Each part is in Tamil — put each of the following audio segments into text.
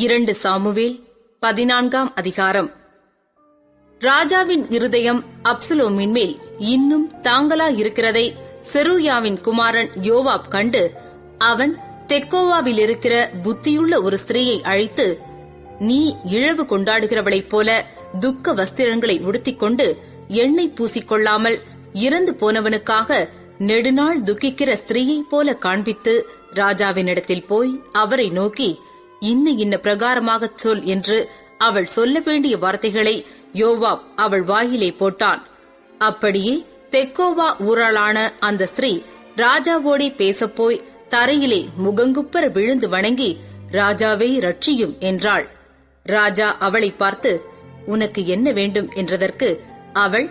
2 சாமுவேல் 14 அதிகாரம். ராஜாவின் இருதயம் அப்சலோமின் மேல் இன்னும் தாங்கலாயிருக்கிறதை செருயாவின் குமாரன் யோவாப் கண்டு, அவன் தெக்கோவாவில் இருக்கிற புத்தியுள்ள ஒரு ஸ்திரீயை அழைத்து, நீ இழவு கொண்டாடுகிறவளைப் போல துக்க வஸ்திரங்களை உடுத்திக்கொண்டு எண்ணெய் பூசிக்கொள்ளாமல் இறந்து போனவனுக்காக நெடுநாள் துக்கிக்கிற ஸ்திரீயைப் போல காண்பித்து ராஜாவினிடத்தில் போய் அவரை நோக்கி, இன்ன பிரகாரமாகச் சொல் என்று அவள் சொல்ல வேண்டிய வார்த்தைகளை யோவாப் அவள் வாயிலே போட்டான். அப்படியே தெக்கோவா ஊராளான அந்த ஸ்திரீ ராஜாவோடே பேசப்போய் தரையிலே முகங்குப்பர விழுந்து வணங்கி, ராஜாவே ரட்சியும் என்றாள். ராஜா அவளை பார்த்து, உனக்கு என்ன வேண்டும் என்றதற்கு அவள்,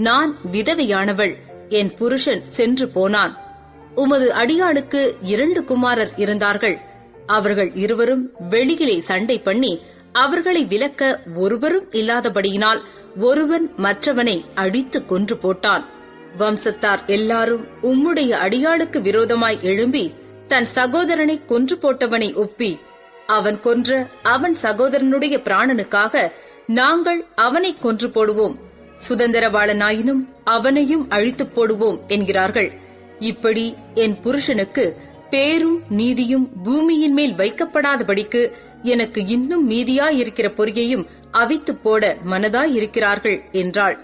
நான் விதவையானவள், என் புருஷன் சென்று போனான். உமது அடியாளுக்கு 2 குமாரர் இருந்தார்கள். அவர்கள் இருவரும் வெளியிலே சண்டை பண்ணி அவர்களை விலக்க ஒருவரும் இல்லாதபடியினால் ஒருவன் மற்றவனை அடித்து கொன்று போட்டான். வம்சத்தார் எல்லாரும் உம்முடைய அடியாளுக்கு விரோதமாய் எழும்பி தன் சகோதரனை கொன்று போட்டவனை ஒப்பி, அவன் கொன்ற அவன் சகோதரனுடைய பிராணனுக்காக நாங்கள் அவனை கொன்று போடுவோம், சுதந்திரவாளனாயினும் அவனையும் அழித்துப் போடுவோம் என்கிறார்கள். இப்படி என் புருஷனுக்கு பேரும் நீதியும் பூமியின் மேல் வைக்கப்படாதபடிக்கு எனக்கு இன்னும் மீதியாயிருக்கிற பொறியையும் அவித்து போட மனதாயிருக்கிறார்கள் என்றாள்.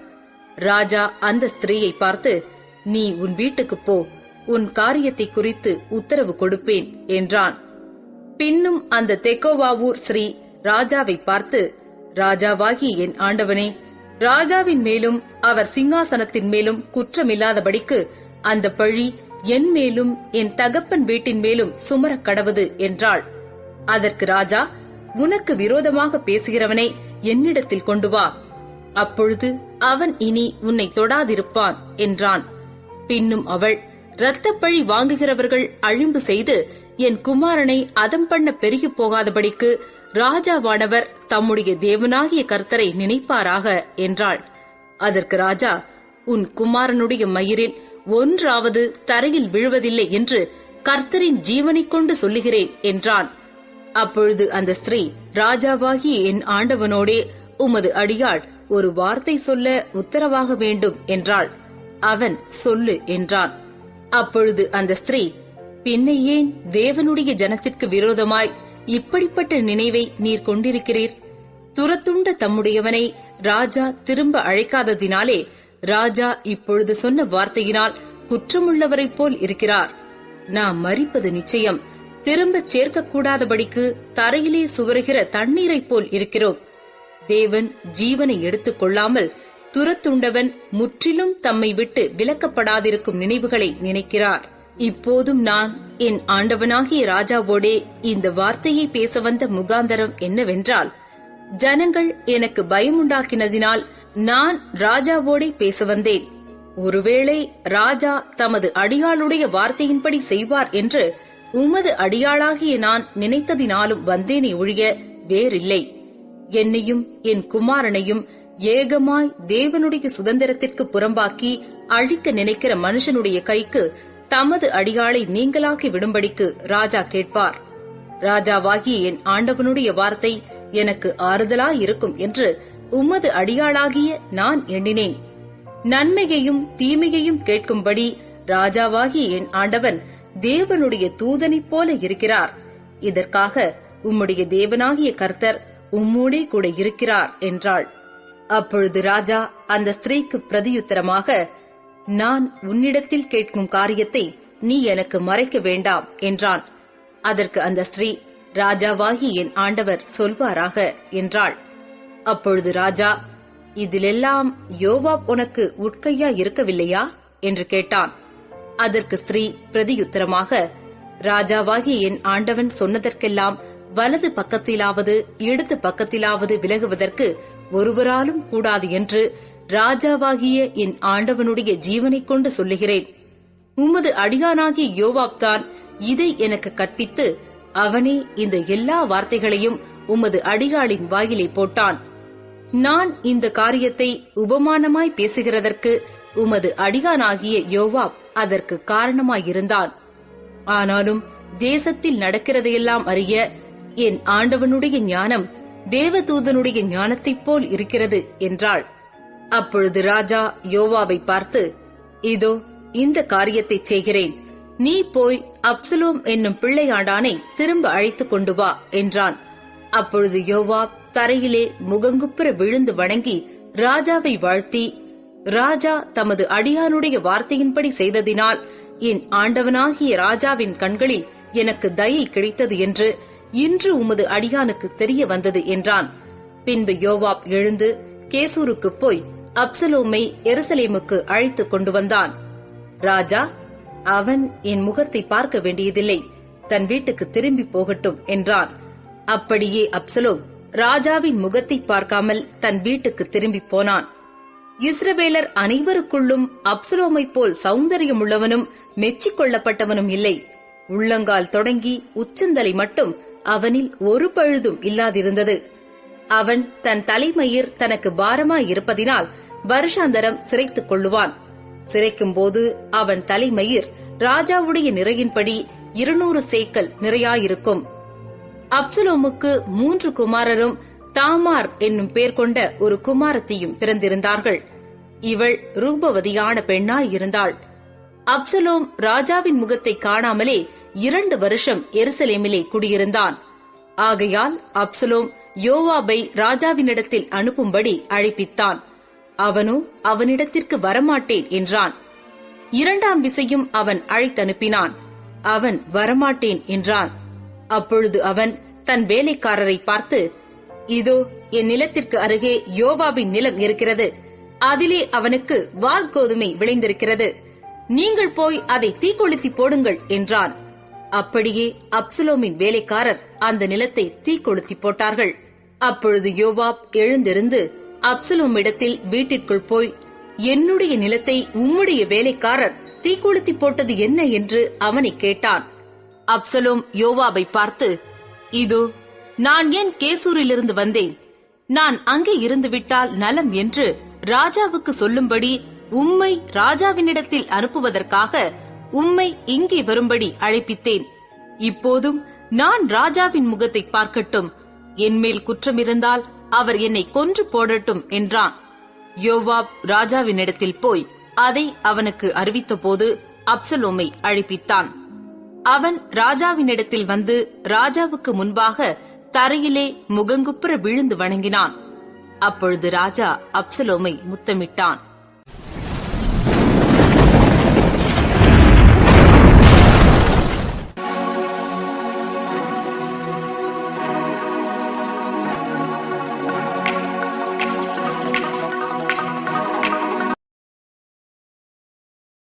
ராஜா அந்த ஸ்திரீயை பார்த்து, நீ உன் வீட்டுக்குப் போ, உன் காரியத்தை குறித்து உத்தரவு கொடுப்பேன் என்றான். பின்னும் அந்த தெக்கோவாவூர் ஸ்ரீ ராஜாவை பார்த்து, ராஜாவாகிய என் ஆண்டவனே, ராஜாவின் மேலும் அவர் சிங்காசனத்தின் மேலும் குற்றமில்லாதபடிக்கு அந்த பழி என் மேலும் என் தகப்பன் வீட்டின் மேலும் சுமரக் கடவது என்றாள். அதற்கு ராஜா, உனக்கு விரோதமாக பேசுகிறவனை என்னிடத்தில் கொண்டு வா, அப்பொழுது அவன் இனி உன்னை தொடாதிருப்பான் என்றான். பின்னும் அவள், இரத்தப்பழி வாங்குகிறவர்கள் அழிம்பு செய்து என் குமாரனை அதம் பண்ண பெருகி போகாதபடிக்கு ராஜாவானவர் தம்முடைய தேவனாகிய கர்த்தரை நினைப்பாராக என்றாள். அதற்கு ராஜா, உன் குமாரனுடைய மயிரில் ஒன்றாவது தரையில் விழுவதில்லை என்று கர்த்தரின் ஜீவனைக் கொண்டு சொல்லுகிறேன் என்றான். அப்பொழுது அந்த ஸ்திரீ, ராஜாவாகிய என் ஆண்டவனோடே உமது அடியாள் ஒரு வார்த்தை சொல்ல உத்தரவாக வேண்டும் என்றாள். அவன், சொல்லு என்றான். அப்பொழுது அந்த ஸ்திரீ, பின்ன ஏன் தேவனுடைய ஜனத்திற்கு விரோதமாய் இப்படிப்பட்ட நினைவை நீர் கொண்டிருக்கிறீர்? துரத்துண்ட தம்முடையவனை ராஜா திரும்ப அழைக்காததினாலே ராஜா இப்பொழுது சொன்ன வார்த்தையினால் குற்றமுள்ளவரைப் போல் இருக்கிறார். நாம் மரிப்பது நிச்சயம், திரும்பச் சேர்க்கக்கூடாதபடிக்கு தரையிலே சுவருகிற தண்ணீரைப் போல் இருக்கிறோம். தேவன் ஜீவனை எடுத்துக் கொள்ளாமல் துரத்துண்டவன் முற்றிலும் தம்மை விட்டு விலக்கப்படாதிருக்கும் நினைவுகளை நினைக்கிறார். இப்போதும் நான் என் ஆண்டவனாகிய ராஜாவோடே இந்த வார்த்தையை பேச வந்த முகாந்தரம் என்னவென்றால், ஜனங்கள் எனக்கு பயமுண்டாக்கினதினால் நான் ராஜாவோடே பேச வந்தேன். ஒருவேளை ராஜா தமது அடியாளுடைய வார்த்தையின்படி செய்வார் என்று உமது அடியாளாகிய நான் நினைத்ததினாலும் வந்தேனே ஒழிய வேறில்லை. என்னையும் என் குமாரனையும் ஏகமாய் தேவனுடைய சுதந்திரத்திற்கு புறம்பாக்கி அழிக்க நினைக்கிற மனுஷனுடைய கைக்கு தமது அடியாளை நீங்களாக்கி விடும்படிக்கு ராஜா கேட்பார். ராஜாவாகிய என் ஆண்டவனுடைய வார்த்தை எனக்கு ஆறுதலாயிருக்கும் என்று உமது அடியாளாகிய நான் எண்ணினேன். நன்மையையும் தீமையையும் கேட்கும்படி ராஜாவாகிய என் ஆண்டவன் தேவனுடைய தூதனைப் போல இருக்கிறார். இதற்காக உம்முடைய தேவனாகிய கர்த்தர் உம்மோடே கூட இருக்கிறார் என்றாள். அப்பொழுது ராஜா அந்த ஸ்திரீக்கு பிரதியுத்தரமாக, நான் உன்னிடத்தில் கேட்கும் காரியத்தை நீ எனக்கு மறைக்க வேண்டாம் என்றான். அதற்கு அந்த ஸ்திரீ, ராஜாவாகிய என் ஆண்டவர் சொல்வாராக என்றாள். அப்பொழுது ராஜா, இதிலெல்லாம் யோவாப் உனக்கு உட்கையா இருக்கவில்லையா என்று கேட்டான். அதற்கு ஸ்திரீ பிரதியுத்தரமாக, ராஜாவாகிய என் ஆண்டவன் சொன்னதற்கெல்லாம் வலது பக்கத்திலாவது இடது பக்கத்திலாவது விலகுவதற்கு ஒருவராலும் கூடாது என்று ராஜாவாகிய என் ஆண்டவனுடைய ஜீவனைக் கொண்டு சொல்லுகிறேன். உமது அடியானாகிய யோவாப் தான் இதை எனக்கு கற்பித்து அவனே இந்த எல்லா வார்த்தைகளையும் உமது அடியாளின் வாயிலே போட்டான். நான் இந்த காரியத்தை உபமானமாய் பேசுகிறதற்கு உமது அடியானாகிய யோவாப் அதற்கு காரணமாயிருந்தான். ஆனாலும் தேசத்தில் நடக்கிறதையெல்லாம் அறிய என் ஆண்டவனுடைய ஞானம் தேவதூதனுடைய ஞானத்தைப் போல் இருக்கிறது என்றாள். அப்பொழுது ராஜா யோவாபை பார்த்து, இதோ இந்த காரியத்தை செய்கிறேன், நீ போய் அப்சலோம் என்னும் பிள்ளையாண்டானை திரும்ப அழைத்துக் கொண்டு வா என்றான். அப்பொழுது யோவாப் தரையிலே முகங்குப்புற விழுந்து வணங்கி ராஜாவை வாழ்த்தி, ராஜா தமது அடியானுடைய வார்த்தையின்படி செய்ததினால் என் ஆண்டவனாகிய ராஜாவின் கண்களில் எனக்கு தயை கிடைத்தது என்று இன்று உமது அடியானுக்கு தெரிய வந்தது என்றான். பின்பு யோவாப் எழுந்து கேசூருக்கு போய் அப்சலோமை எருசலேமுக்கு அழைத்துக் கொண்டு வந்தான். ராஜா, அவன் என் முகத்தை பார்க்க வேண்டியதில்லை, தன் வீட்டுக்கு திரும்பி போகட்டும் என்றான். அப்படியே அப்சலோம் ராஜாவின் முகத்தை பார்க்காமல் தன் வீட்டுக்கு திரும்பி போனான். இஸ்ரவேலர் அனைவருக்குள்ளும் அப்சலோமைப் போல் சௌந்தரியமுள்ளவனும் மெச்சிக் கொள்ளப்பட்டவனும் இல்லை. உள்ளங்கால் தொடங்கி உச்சந்தலை மட்டும் அவனில் ஒரு பழுதும் இல்லாதிருந்தது. அவன் தன் தலைமயிர் தனக்கு பாரமாயிருப்பதினால் வருஷாந்தரம் சிரைத்துக் கொள்ளுவான். சிரைக்கும் போது அவன் தலைமயிர் ராஜாவுடைய நிறையின்படி 200 சேக்கல் நிறையாயிருக்கும். அப்சலோமுக்கு 3 குமாரரும் தாமார் என்னும் பேர் கொண்ட ஒரு குமாரத்தியும் பிறந்திருந்தார்கள். இவள் ரூபவதியான பெண்ணாயிருந்தாள். அப்சலோம் ராஜாவின் முகத்தை காணாமலே 2 வருஷம் எருசலேமிலே குடியிருந்தான். ஆகையால் அப்சலோம் யோவாபை ராஜாவினிடத்தில் அனுப்பும்படி அழைப்பித்தான். அவனோ அவனிடத்திற்கு வரமாட்டேன் என்றான். 2ஆம் விசையும் அவன் அழைத்தனுப்பினான். அவன் வரமாட்டேன் என்றான். அப்பொழுது அவன் தன் வேலைக்காரரை பார்த்து, இதோ என் நிலத்திற்கு அருகே யோவாபின் நிலம் இருக்கிறது, அதிலே அவனுக்கு வால்கோதுமை விளைந்திருக்கிறது, நீங்கள் போய் அதை தீக்கொளுத்தி போடுங்கள் என்றான். அப்படியே அப்சலோமின் வேலைக்காரர் அந்த நிலத்தை தீக்கொளுத்தி போட்டார்கள். அப்பொழுது யோவாப் எழுந்திருந்து அப்சலோமிடத்தில் வீட்டிற்குள் போய், என்னுடைய நிலத்தை உம்முடைய வேலைக்காரர் தீக்கொளுத்தி போட்டது என்ன என்று அவனை கேட்டான். அப்சலோம் யோவாபை பார்த்து, இதோ நான் ஏன் கேசூரிலிருந்து வந்தேன், நான் அங்கே இருந்துவிட்டால் நலம் என்று ராஜாவுக்கு சொல்லும்படி உம்மை ராஜாவினிடத்தில் அனுப்புவதற்காக உம்மை இங்கே வரும்படி அழைப்பித்தேன். இப்போதும் நான் ராஜாவின் முகத்தை பார்க்கட்டும், என்மேல் குற்றமிருந்தால் அவர் என்னை கொன்று போடட்டும் என்றான். யோவாப் ராஜாவினிடத்தில் போய் அதை அவனுக்கு அறிவித்தபோது அப்சலோமை அழைப்பித்தான். அவன் ராஜாவினிடத்தில் வந்து ராஜாவுக்கு முன்பாக தரையிலே முகங்குப்புற விழுந்து வணங்கினான். அப்பொழுது ராஜா அப்சலோமை முத்தமிட்டான்.